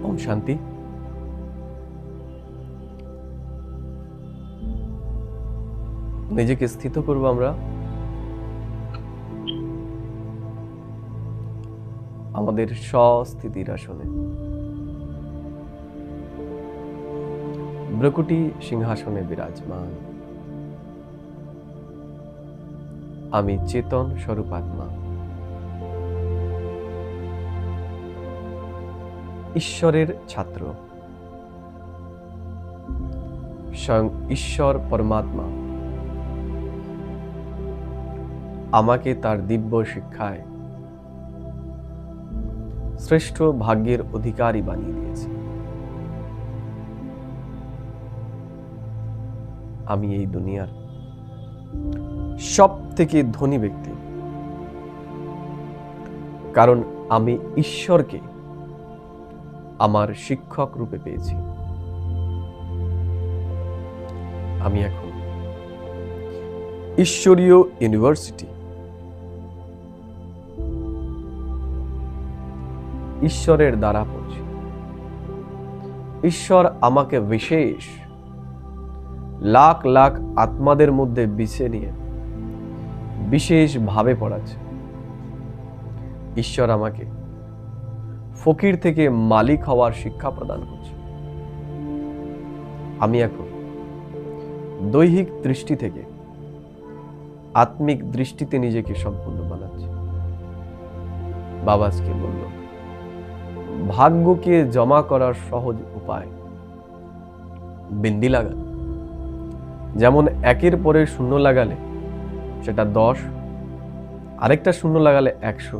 ওম শান্তি। নিজেকে স্থিত করব আমরা আমাদের স্বস্থিতির আসনে। ব্রকুটি সিংহাসনে বিরাজমান। আমি চেতন স্বরূপ আত্মা, ঈশ্বরের ছাত্র। স্বয়ং ঈশ্বর পরমাত্মা আমাকে তার দিব্য শিক্ষায় শ্রেষ্ঠ ভাগ্যের অধিকারী বানিয়ে দিয়েছে। আমি এই দুনিয়ার সব থেকে ধনী ব্যক্তি, কারণ আমি ঈশ্বরকে আমার শিক্ষক রূপে পেয়েছি। আমি এখন ঈশ্বরীয় ইউনিভার্সিটি, ঈশ্বরের দ্বারা পড়ছি। ঈশ্বর আমাকে বিশেষ লাখ লাখ আত্মাদের মধ্যে বেছে নিয়ে বিশেষভাবে পড়াচ্ছে। ঈশ্বর আমাকে ফকির থেকে মালিক হওয়ার শিক্ষা প্রদান করছে। আমি এখন দৈহিক দৃষ্টি থেকে আত্মিক দৃষ্টিতে নিজেকে সম্পূর্ণ বানাচ্ছি। বাবা আজকে বলল, ভাগ্যকে জমা করার সহজ উপায় বিন্দি লাগানো। যেমন একের পরে শূন্য লাগালে সেটা 10, আরেকটা শূন্য লাগালে 100,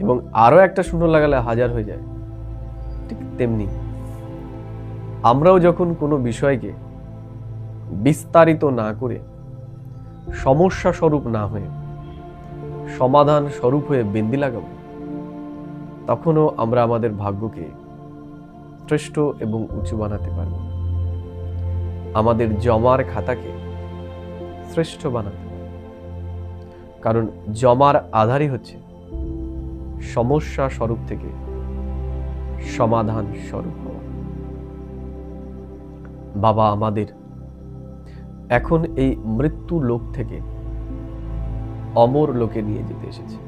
এবং আরো একটা শূন্য লাগালে 1000 হয়ে যায়। ঠিক তেমনি আমরাও যখন কোনো বিষয়কে বিস্তারিত না করে, সমস্যা স্বরূপ না হয়ে সমাধান স্বরূপ হয়ে বিন্দি লাগাবো, তখনও আমরা আমাদের ভাগ্যকে শ্রেষ্ঠ এবং উঁচু বানাতে পারব। আমাদের জমার খাতাকে শ্রেষ্ঠ বানাতে পারব, কারণ জমার আধারই হচ্ছে সমস্যা স্বরূপ থেকে সমাধান স্বরূপ হওয়া। বাবা আমাদের এখন এই মৃত্যু লোক থেকে অমর লোকে নিয়ে যেতে এসেছে।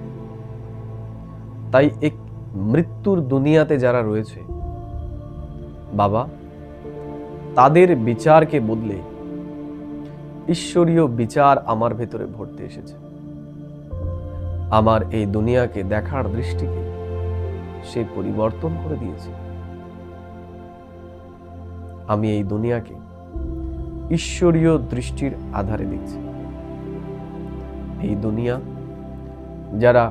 তাই এক মৃত্যুর দুনিয়াতে যারা রয়েছে, বাবা তাদের বিচারকে বদলে ঈশ্বরীয় বিচার আমার ভেতরে ভরতে এসেছে। আমার এই দুনিয়াকে দেখার দৃষ্টিকে সে পরিবর্তন করে দিয়েছে। আমি এই দুনিয়াকে ঈশ্বরীয় দৃষ্টির আধারে দেখছি। এই দুনিয়া যারা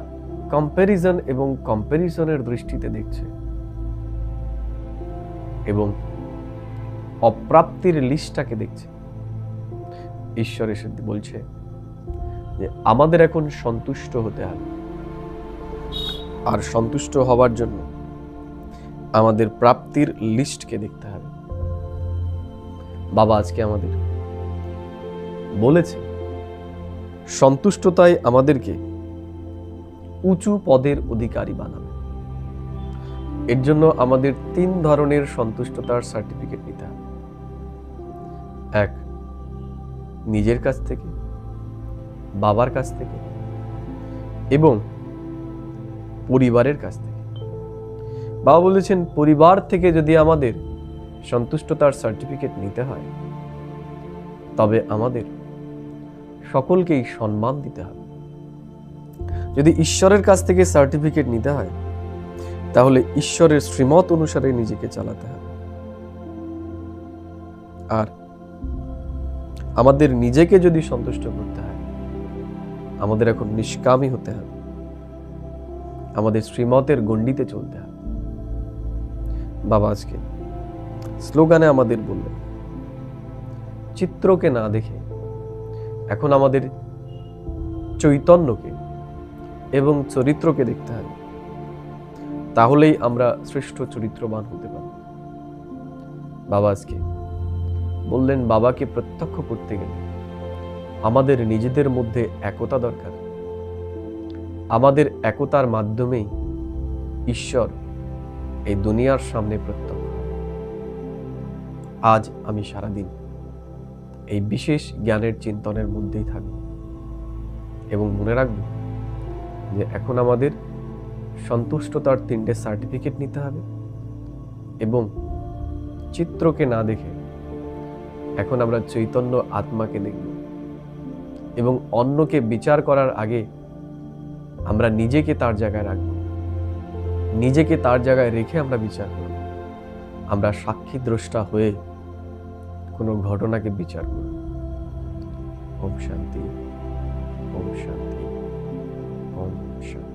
কম্প্যারিজন এবং কম্প্যারিজনের দৃষ্টিতে দেখছে এবং অপ্রাপ্তির লিস্টটাকে দেখছে, ঈশ্বর এসে বলছে যে আমাদের এখন সন্তুষ্ট হতে হবে। আর সন্তুষ্ট হওয়ার জন্য আমাদের প্রাপ্তির লিস্টকে দেখতে হবে। বাবা আজকে আমাদের বলেছে, সন্তুষ্টতাই আমাদেরকে উঁচু পদের অধিকারী বানাবে। এর জন্য আমাদের 3 ধরনের সন্তুষ্টতার সার্টিফিকেট নিতে হবে। 1, নিজের কাছ থেকে, বাবার কাছ থেকে এবং পরিবারের কাছ থেকে। বাবা বলেছেন, পরিবার থেকে যদি আমাদের সন্তুষ্টতার সার্টিফিকেট নিতে হয়, তবে আমাদের সকলকেই সম্মান দিতে হবে। যদি ঈশ্বরের কাছ থেকে সার্টিফিকেট নিতে হয়, তাহলে ঈশ্বরের শ্রীমত অনুসারে নিজেকে চালাতে হবে। আর আমাদের নিজেকে যদি সন্তুষ্ট করতে হয়, আমাদের এখন নিষ্কামী হতে হবে। আমাদের শ্রীমতের গণ্ডিতে চলতে হবে। বাবা আজকে স্লোগানে আমাদের বললেন, চিত্রকে না দেখে এখন আমাদের চৈতন্যকে এবং চরিত্রকে দেখতে হবে। তাহলেই আমরা শ্রেষ্ঠ চরিত্রবান হতে পারব। বাবা আজকে বললেন, বাবাকে প্রত্যক্ষ করতে গেলে আমাদের নিজেদের মধ্যে একতা দরকার। আমাদের একতার মাধ্যমেই ঈশ্বর এই দুনিয়ার সামনে প্রত্যক্ষ হবে। আজ আমি সারাদিন এই বিশেষ জ্ঞানের চিন্তনের মধ্যেই থাকব এবং মনে রাখব যে এখন আমাদের সন্তুষ্টতার 3টে সার্টিফিকেট নিতে হবে এবং চিত্রকে না দেখে এখন আমরা চৈতন্য আত্মাকে দেখব এবং অন্যকে বিচার করার আগে আমরা নিজেকে তার জায়গায় রাখব, নিজেকে তার জায়গায় রেখে আমরা বিচার করব। আমরা সাক্ষী দ্রষ্টা হয়ে কোনো ঘটনাকে বিচার করব। ওম শান্তি, ওম শান্তি, ওম শান্তি।